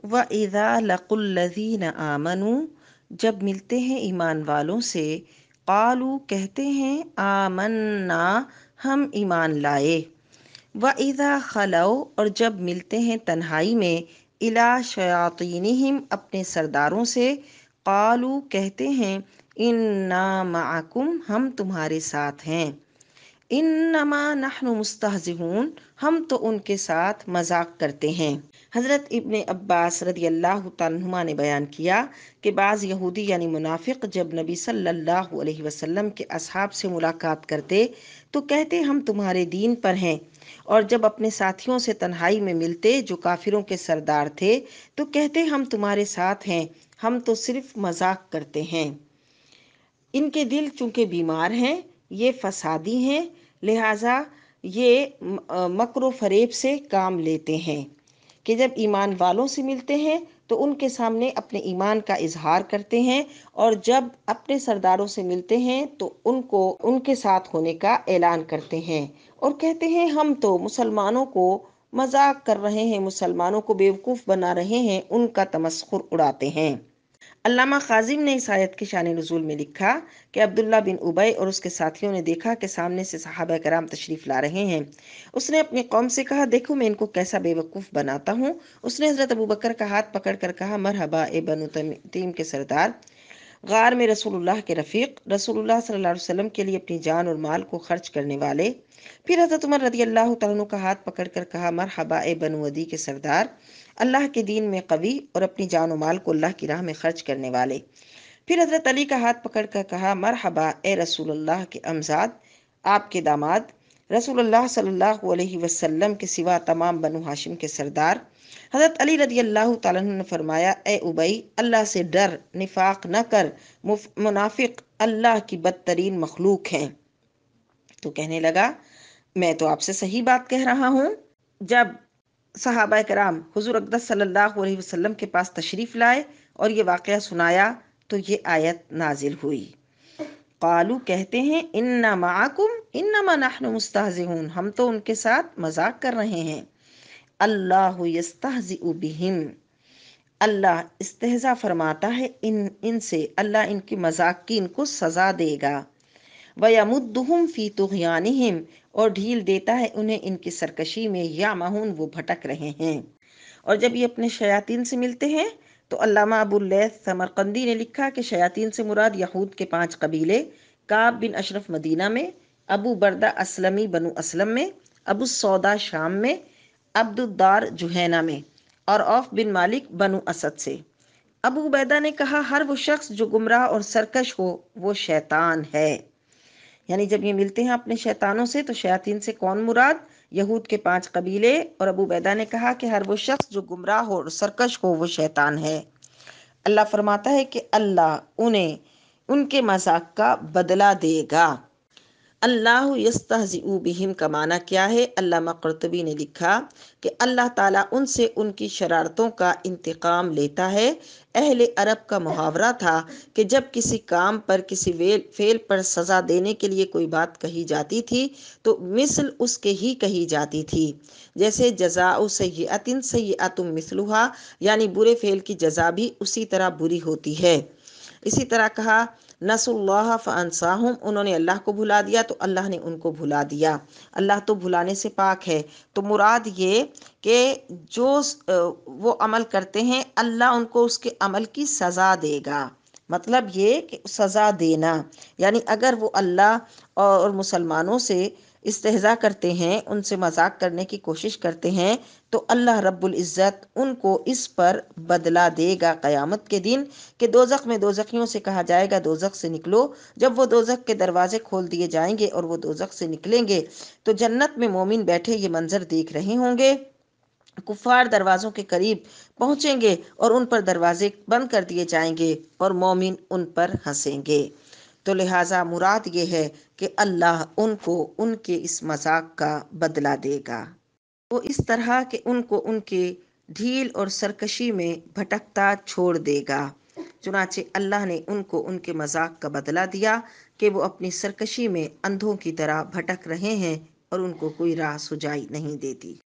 وَإِذَا لَقُوا الَّذِينَ آمَنُوا، جب ملتے ہیں ایمان والوں سے، قالوا کہتے ہیں آمنا ہم ایمان لائے، وَإِذَا خَلَوْا اور جب ملتے ہیں تنہائی میں، إِلَىٰ شَيَاطِينِهِمْ اپنے سرداروں سے، قالوا کہتے ہیں اِنَّا مَعَكُمْ ہم تمہارے ساتھ ہیں، انما نحن مستہزئون ہم تو ان کے ساتھ مذاق کرتے ہیں۔ حضرت ابن عباس رضی اللہ تعالیٰ عنہما نے بیان کیا کہ بعض یہودی یعنی منافق جب نبی صلی اللہ علیہ وسلم کے اصحاب سے ملاقات کرتے تو کہتے ہم تمہارے دین پر ہیں، اور جب اپنے ساتھیوں سے تنہائی میں ملتے جو کافروں کے سردار تھے تو کہتے ہم تمہارے ساتھ ہیں، ہم تو صرف مذاق کرتے ہیں۔ ان کے دل چونکہ بیمار ہیں، یہ فسادی ہیں، لہٰذا یہ مکر و فریب سے کام لیتے ہیں کہ جب ایمان والوں سے ملتے ہیں تو ان کے سامنے اپنے ایمان کا اظہار کرتے ہیں، اور جب اپنے سرداروں سے ملتے ہیں تو ان کے ساتھ ہونے کا اعلان کرتے ہیں، اور کہتے ہیں ہم تو مسلمانوں کو مذاق کر رہے ہیں، مسلمانوں کو بیوقوف بنا رہے ہیں، ان کا تمسخر اڑاتے ہیں۔ علامہ خازن نے اس آیت کے شان نزول میں لکھا کہ عبداللہ بن ابی اور اس کے ساتھیوں نے دیکھا کہ سامنے سے صحابہ کرام تشریف لا رہے ہیں۔ اس نے اپنی قوم سے کہا دیکھو میں ان کو کیسا بے وقوف بناتا ہوں۔ اس نے حضرت ابوبکر کا ہاتھ پکڑ کر کہا مرحبا اے بنو تمیم کے سردار، غار میں رسول اللہ کے رفیق، رسول اللہ صلی اللہ علیہ وسلم کے لیے اپنی جان اور مال کو خرچ کرنے والے۔ پھر حضرت عمر رضی اللہ تعالیٰ عنہ کا ہاتھ پکڑ کر کہا مرحبا اے بنو عدی کے سردار، اللہ کے دین میں قوی اور اپنی جان و مال کو اللہ کی راہ میں خرچ کرنے والے۔ پھر حضرت علی کا ہاتھ پکڑ کر کہا مرحبا اے رسول اللہ کے امزاد، آپ کے داماد، رسول اللہ صلی اللہ علیہ وسلم کے سوا تمام بنو ہاشم کے سردار۔ حضرت علی رضی اللہ تعالیٰ عنہ نے فرمایا اے ابی، اللہ سے ڈر، نفاق نہ کر، منافق اللہ کی بدترین مخلوق ہیں۔ تو کہنے لگا میں تو آپ سے صحیح بات کہہ رہا ہوں۔ جب صحابہ کرام حضور اقدس صلی اللہ علیہ وسلم کے پاس تشریف لائے اور یہ واقعہ سنایا تو یہ آیت نازل ہوئی۔ قالو کہتے ہیں انا معکم انما نحن مستہزئون ہم تو ان کے ساتھ مذاق کر رہے ہیں۔ اللہ یستہزئ بہم، اللہ استہزاء فرماتا ہے ان سے، اللہ ان کی مذاق کی ان کو سزا دے گا۔ وَيَمُدُّهُمْ فِي طُغْيَانِهِمْ اور ڈھیل دیتا ہے انہیں ان کی سرکشی میں، یعمہون وہ بھٹک رہے ہیں۔ اور جب یہ اپنے شیاطین سے ملتے ہیں تو علامہ ابو اللیث سمرقندی نے لکھا کہ شیاطین سے مراد یہود کے 5 قبیلے، کعب بن اشرف مدینہ میں، ابو بردہ اسلمی بنو اسلم میں، ابو السودا شام میں، عبد الدار جہینہ میں، اور عوف بن مالک بنو اسد سے۔ ابو عبیدہ نے کہا ہر وہ شخص جو گمراہ اور سرکش ہو وہ شیطان ہے۔ یعنی جب یہ ملتے ہیں اپنے شیطانوں سے تو شیاطین سے کون مراد؟ یہود کے 5 قبیلے، اور ابو عبیدہ نے کہا کہ ہر وہ شخص جو گمراہ ہو اور سرکش ہو وہ شیطان ہے۔ اللہ فرماتا ہے کہ اللہ انہیں ان کے مذاق کا بدلہ دے گا۔ اللہ یستہزئ بہم کا معنی کیا ہے؟ علامہ قرطبی نے لکھا کہ اللہ تعالیٰ ان سے ان کی شرارتوں کا انتقام لیتا ہے۔ اہل عرب کا محاورہ تھا کہ جب کسی کام پر، کسی فعل پر سزا دینے کے لیے کوئی بات کہی جاتی تھی تو مثل اس کے ہی کہی جاتی تھی، جیسے جزاء سیئۃ سیئۃ مثلھا، یعنی برے فعل کی جزا بھی اسی طرح بری ہوتی ہے۔ اسی طرح کہا نسوا اللہ فانساہم، انہوں نے اللہ کو بھلا دیا تو اللہ نے ان کو بھلا دیا۔ اللہ تو بھلانے سے پاک ہے۔ تو مراد یہ کہ جو وہ عمل کرتے ہیں اللہ ان کو اس کے عمل کی سزا دے گا۔ مطلب یہ کہ سزا دینا، یعنی اگر وہ اللہ اور مسلمانوں سے استہزاء کرتے ہیں، ان سے مذاق کرنے کی کوشش کرتے ہیں تو اللہ رب العزت ان کو اس پر بدلہ دے گا قیامت کے دن، کہ دوزخ میں دوزخیوں سے کہا جائے گا دوزخ سے نکلو۔ جب وہ دوزخ کے دروازے کھول دیے جائیں گے اور وہ دوزخ سے نکلیں گے تو جنت میں مومن بیٹھے یہ منظر دیکھ رہے ہوں گے، کفار دروازوں کے قریب پہنچیں گے اور ان پر دروازے بند کر دیے جائیں گے اور مومن ان پر ہنسیں گے۔ تو لہٰذا مراد یہ ہے کہ اللہ ان کو ان کے اس مذاق کا بدلہ دے گا، وہ اس طرح کہ ان کو ان کے ڈھیل اور سرکشی میں بھٹکتا چھوڑ دے گا۔ چنانچہ اللہ نے ان کو ان کے مذاق کا بدلہ دیا کہ وہ اپنی سرکشی میں اندھوں کی طرح بھٹک رہے ہیں اور ان کو کوئی راہ سجائی نہیں دیتی۔